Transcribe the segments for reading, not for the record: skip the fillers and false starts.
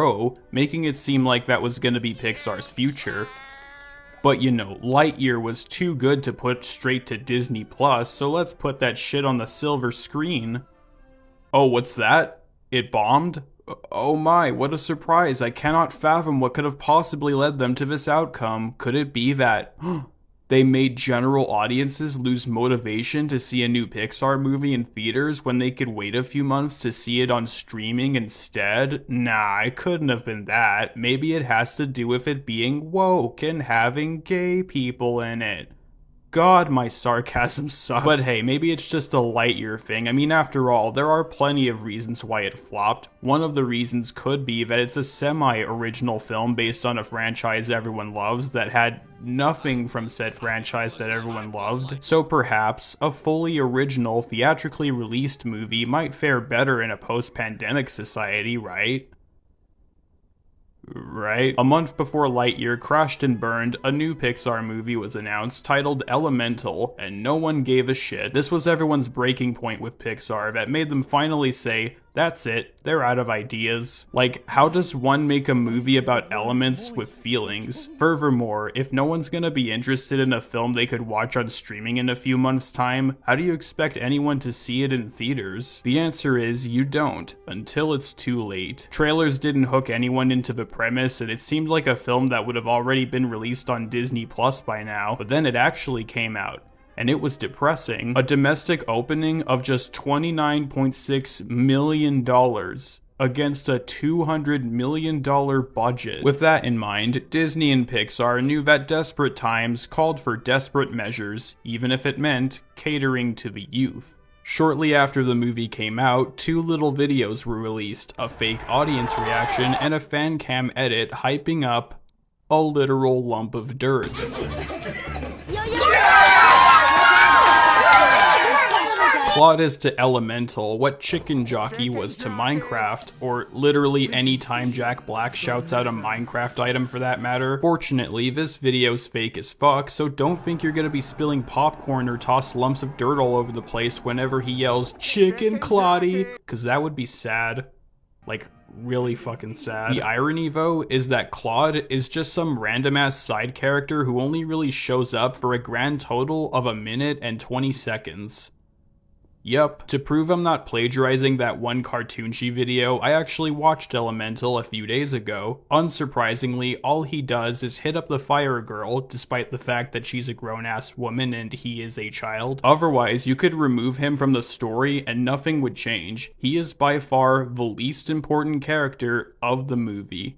Pro, making it seem like that was gonna be Pixar's future. But you know, Lightyear was too good to put straight to Disney Plus, so let's put that shit on the silver screen. Oh, what's that? It bombed? Oh my, what a surprise. I cannot fathom what could have possibly led them to this outcome. Could it be that they made general audiences lose motivation to see a new Pixar movie in theaters when they could wait a few months to see it on streaming instead? Nah, it couldn't have been that. Maybe it has to do with it being woke and having gay people in it. God, my sarcasm sucks. But hey, maybe it's just a Lightyear thing. I mean, after all, there are plenty of reasons why it flopped. One of the reasons could be that it's a semi-original film based on a franchise everyone loves that had nothing from said franchise that everyone loved. So perhaps a fully original, theatrically released movie might fare better in a post-pandemic society, right? Right? A month before Lightyear crashed and burned, a new Pixar movie was announced titled Elemental, and no one gave a shit. This was everyone's breaking point with Pixar that made them finally say, that's it, they're out of ideas. Like, how does one make a movie about elements with feelings? Furthermore, if no one's gonna be interested in a film they could watch on streaming in a few months' time, how do you expect anyone to see it in theaters? The answer is you don't, until it's too late. Trailers didn't hook anyone into the premise, and it seemed like a film that would have already been released on Disney Plus by now, but then it actually came out. And it was depressing. A domestic opening of just $29.6 million against a $200 million budget. With that in mind, Disney and Pixar knew that desperate times called for desperate measures, even if it meant catering to the youth. Shortly after the movie came out, 2 little videos were released, a fake audience reaction and a fan cam edit hyping up a literal lump of dirt. Claude is to Elemental what Chicken Jockey was to Minecraft, or literally any time Jack Black shouts out a Minecraft item for that matter. Fortunately, this video's fake as fuck, so don't think you're gonna be spilling popcorn or toss lumps of dirt all over the place whenever he yells, "Chicken Claudie," cause that would be sad. Like, really fucking sad. The irony, though, is that Claude is just some random-ass side character who only really shows up for a grand total of 1 minute and 20 seconds. Yup, to prove I'm not plagiarizing that one Cartoonchi video, I actually watched Elemental a few days ago. Unsurprisingly, all he does is hit up the fire girl, despite the fact that she's a grown-ass woman and he is a child. Otherwise, you could remove him from the story and nothing would change. He is by far the least important character of the movie.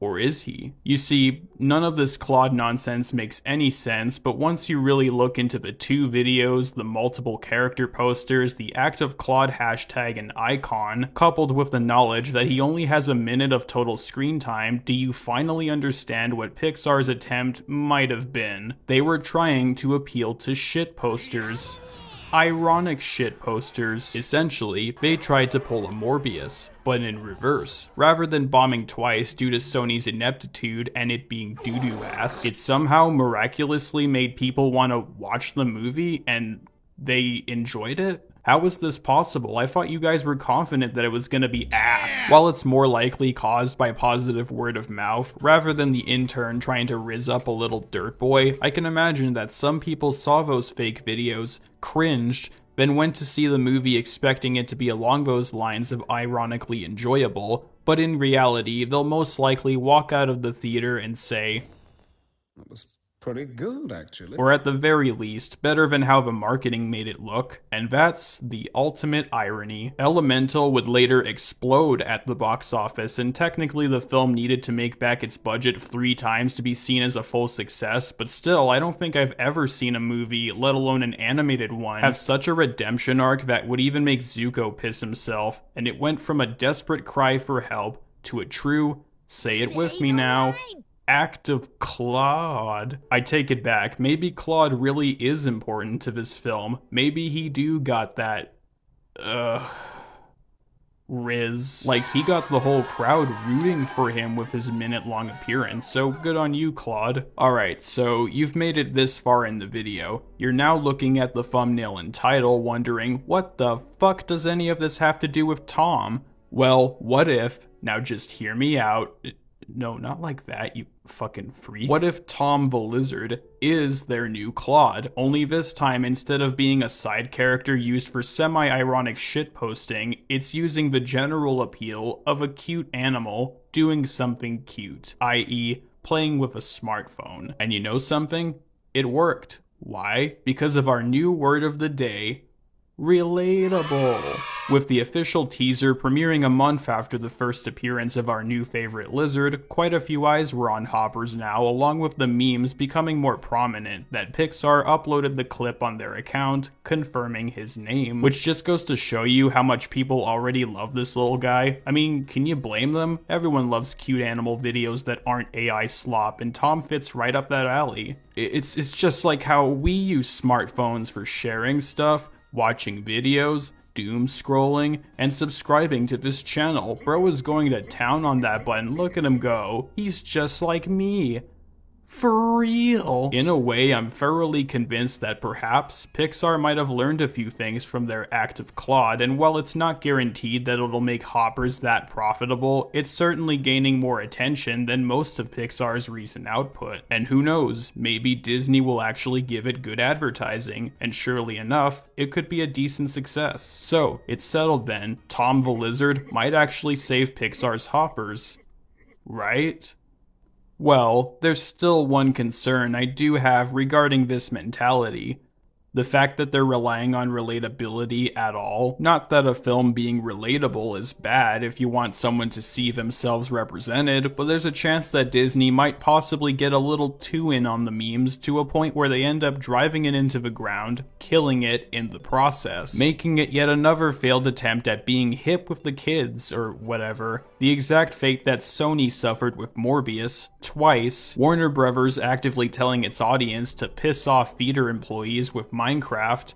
Or is he? You see, none of this Claude nonsense makes any sense, but once you really look into the 2 videos, the multiple character posters, the active Claude hashtag and icon, coupled with the knowledge that he only has 1 minute of total screen time, do you finally understand what Pixar's attempt might have been? They were trying to appeal to shit posters. Ironic shit posters. Essentially, they tried to pull a Morbius, but in reverse. Rather than bombing twice due to Sony's ineptitude and it being doo-doo ass, it somehow miraculously made people want to watch the movie and they enjoyed it? How was this possible? I thought you guys were confident that it was gonna be ass. While it's more likely caused by positive word of mouth, rather than the intern trying to rizz up a little dirt boy, I can imagine that some people saw those fake videos, cringed, then went to see the movie expecting it to be along those lines of ironically enjoyable, but in reality, they'll most likely walk out of the theater and say, "That was pretty good, actually." Or at the very least, better than how the marketing made it look. And that's the ultimate irony. Elemental would later explode at the box office, and technically the film needed to make back its budget 3 times to be seen as a full success, but still, I don't think I've ever seen a movie, let alone an animated one, have such a redemption arc that would even make Zuko piss himself, and it went from a desperate cry for help to a true, say it with me now, act of Claude. I take it back. Maybe Claude really is important to this film. Maybe he do got that, rizz. Like, he got the whole crowd rooting for him with his minute-long appearance, so good on you, Claude. Alright, so you've made it this far in the video. You're now looking at the thumbnail and title, wondering, what the fuck does any of this have to do with Tom? Well, what if Now just hear me out. No, not like that, you fucking freak. What if Tom the Lizard is their new Claude? Only this time, instead of being a side character used for semi-ironic shitposting, it's using the general appeal of a cute animal doing something cute, i.e., playing with a smartphone. And you know something? It worked. Why? Because of our new word of the day, relatable. With the official teaser premiering a month after the first appearance of our new favorite lizard, quite a few eyes were on Hoppers now, along with the memes becoming more prominent that Pixar uploaded the clip on their account, confirming his name. Which just goes to show you how much people already love this little guy. I mean, can you blame them? Everyone loves cute animal videos that aren't AI slop, and Tom fits right up that alley. It's just like how we use smartphones for sharing stuff, watching videos, doom scrolling, and subscribing to this channel. Bro is going to town on that button. Look at him go. He's just like me. For real. In a way, I'm thoroughly convinced that perhaps Pixar might have learned a few things from their act of Claude, and while it's not guaranteed that it'll make Hoppers that profitable, it's certainly gaining more attention than most of Pixar's recent output. And who knows, maybe Disney will actually give it good advertising, and surely enough, it could be a decent success. So, it's settled then, Tom the Lizard might actually save Pixar's Hoppers. Right? Well, there's still one concern I do have regarding this mentality. The fact that they're relying on relatability at all. Not that a film being relatable is bad if you want someone to see themselves represented, but there's a chance that Disney might possibly get a little too in on the memes to a point where they end up driving it into the ground, killing it in the process, making it yet another failed attempt at being hip with the kids, or whatever. The exact fate that Sony suffered with Morbius, twice, Warner Bros. Actively telling its audience to piss off theater employees with Minecraft,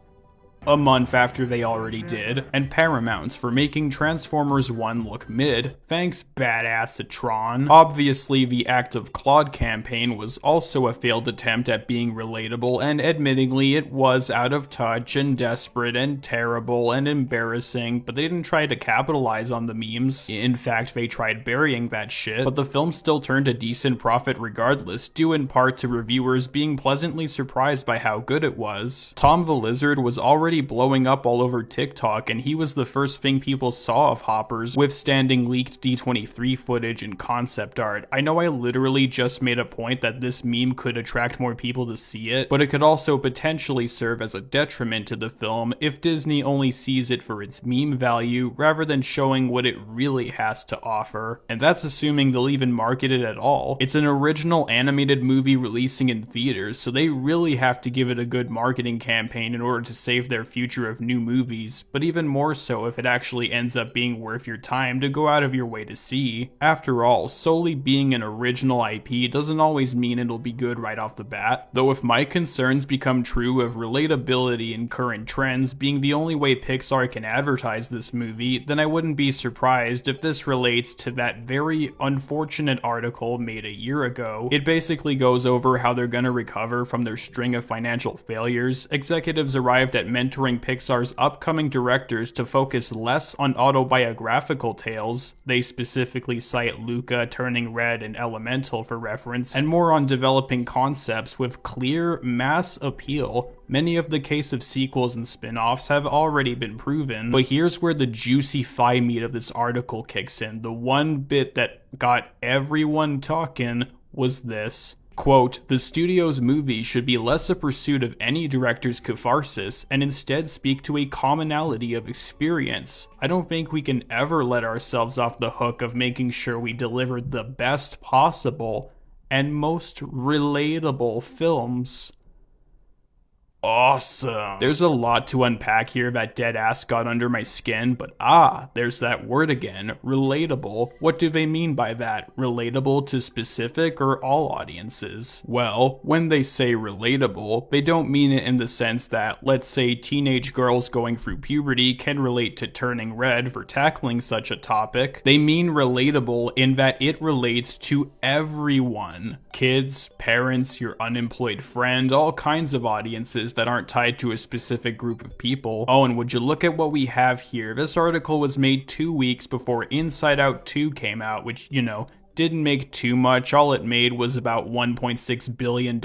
a month after they already did, and Paramount for making Transformers 1 look mid. Thanks, badass Tron. Obviously, the Act of Claude campaign was also a failed attempt at being relatable, and admittingly, it was out of touch and desperate and terrible and embarrassing, but they didn't try to capitalize on the memes. In fact, they tried burying that shit, but the film still turned a decent profit regardless, due in part to reviewers being pleasantly surprised by how good it was. Tom the Lizard was already blowing up all over TikTok, and he was the first thing people saw of Hoppers, withstanding leaked D23 footage and concept art. I know I literally just made a point that this meme could attract more people to see it, but it could also potentially serve as a detriment to the film if Disney only sees it for its meme value rather than showing what it really has to offer. And that's assuming they'll even market it at all. It's an original animated movie releasing in theaters, so they really have to give it a good marketing campaign in order to save their future of new movies, but even more so if it actually ends up being worth your time to go out of your way to see. After all, solely being an original IP doesn't always mean it'll be good right off the bat, though if my concerns become true of relatability and current trends being the only way Pixar can advertise this movie, then I wouldn't be surprised if this relates to that very unfortunate article made a year ago. It basically goes over how they're gonna recover from their string of financial failures. Executives arrived at mentoring Pixar's upcoming directors to focus less on autobiographical tales, they specifically cite Luca, Turning Red, and Elemental for reference, and more on developing concepts with clear mass appeal. Many of the case of sequels and spin-offs have already been proven, but here's where the juicy thigh meat of this article kicks in. The one bit that got everyone talking was this. Quote, the studio's movie should be less a pursuit of any director's catharsis and instead speak to a commonality of experience. I don't think we can ever let ourselves off the hook of making sure we deliver the best possible and most relatable films. Awesome. There's a lot to unpack here that deadass got under my skin, but there's that word again, relatable. What do they mean by that? Relatable to specific or all audiences? Well, when they say relatable, they don't mean it in the sense that, let's say, teenage girls going through puberty can relate to Turning Red for tackling such a topic. They mean relatable in that it relates to everyone. kids, parents, your unemployed friend, all kinds of audiences that aren't tied to a specific group of people. Oh, and would you look at what we have here? This article was made 2 weeks before Inside Out 2 came out, which, you know, didn't make too much. All it made was about $1.6 billion.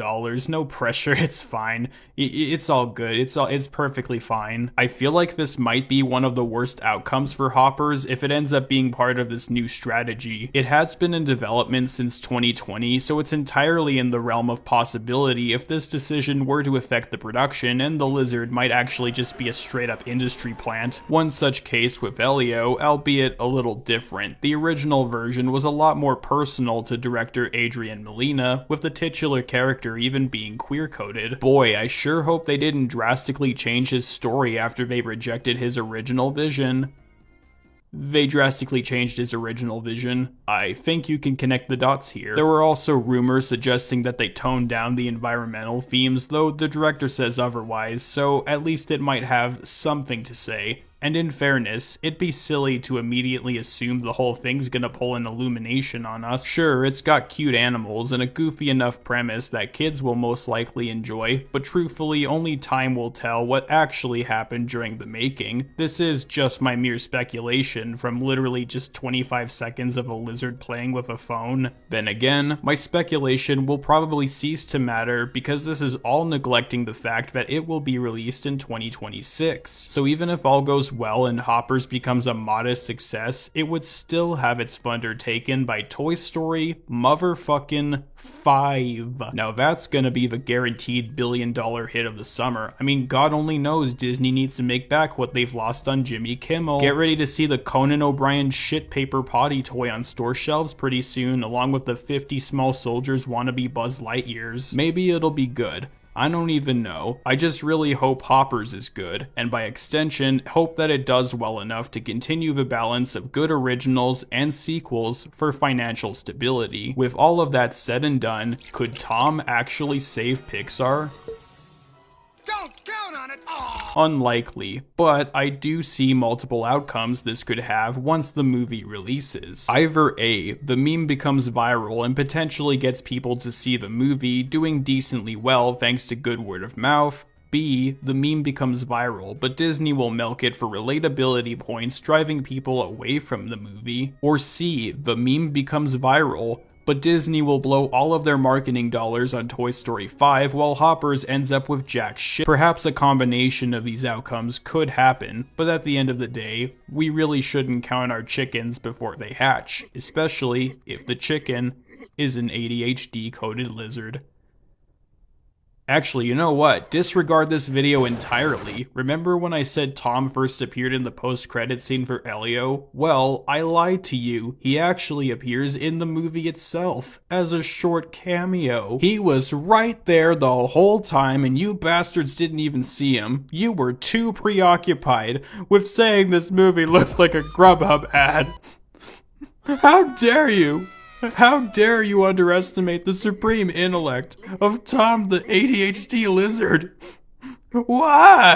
No pressure, it's fine. It's all good. It's perfectly fine. I feel like this might be one of the worst outcomes for Hoppers if it ends up being part of this new strategy. It has been in development since 2020, so it's entirely in the realm of possibility if this decision were to affect the production, and the lizard might actually just be a straight up industry plant. One such case with Elio, albeit a little different. The original version was a lot more personal to director Adrian Molina, with the titular character even being queer-coded. Boy, I sure hope they didn't drastically change his story after they rejected his original vision. They drastically changed his original vision. I think you can connect the dots here. There were also rumors suggesting that they toned down the environmental themes, though the director says otherwise, so at least it might have something to say. And in fairness, it'd be silly to immediately assume the whole thing's gonna pull an Illumination on us. Sure, it's got cute animals and a goofy enough premise that kids will most likely enjoy, but truthfully, only time will tell what actually happened during the making. This is just my mere speculation from literally just 25 seconds of a lizard playing with a phone. Then again, my speculation will probably cease to matter because this is all neglecting the fact that it will be released in 2026. So even if all goes well and Hoppers becomes a modest success, it would still have its thunder taken by Toy Story motherfucking 5. Now that's gonna be the guaranteed billion-dollar hit of the summer. I mean, God only knows Disney needs to make back what they've lost on Jimmy Kimmel. Get ready to see the Conan O'Brien shit paper potty toy on store shelves pretty soon, along with the 50 Small Soldiers wannabe Buzz Lightyears. Maybe it'll be good. I don't even know. I just really hope Hoppers is good, and by extension, hope that it does well enough to continue the balance of good originals and sequels for financial stability. With all of that said and done, could Tom actually save Pixar? Don't count on it! Unlikely, but I do see multiple outcomes this could have once the movie releases. Either A, the meme becomes viral and potentially gets people to see the movie, doing decently well thanks to good word of mouth. B, the meme becomes viral, but Disney will milk it for relatability points, driving people away from the movie. Or C, the meme becomes viral, but Disney will blow all of their marketing dollars on Toy Story 5 while Hoppers ends up with jack shit. Perhaps a combination of these outcomes could happen, but at the end of the day, we really shouldn't count our chickens before they hatch, especially if the chicken is an ADHD-coded lizard. Actually, you know what? Disregard this video entirely. Remember when I said Tom first appeared in the post-credit scene for Elio? Well, I lied to you. He actually appears in the movie itself, as a short cameo. He was right there the whole time and you bastards didn't even see him. You were too preoccupied with saying this movie looks like a Grubhub ad. How dare you? How dare you underestimate the supreme intellect of Tom the ADHD lizard? Why?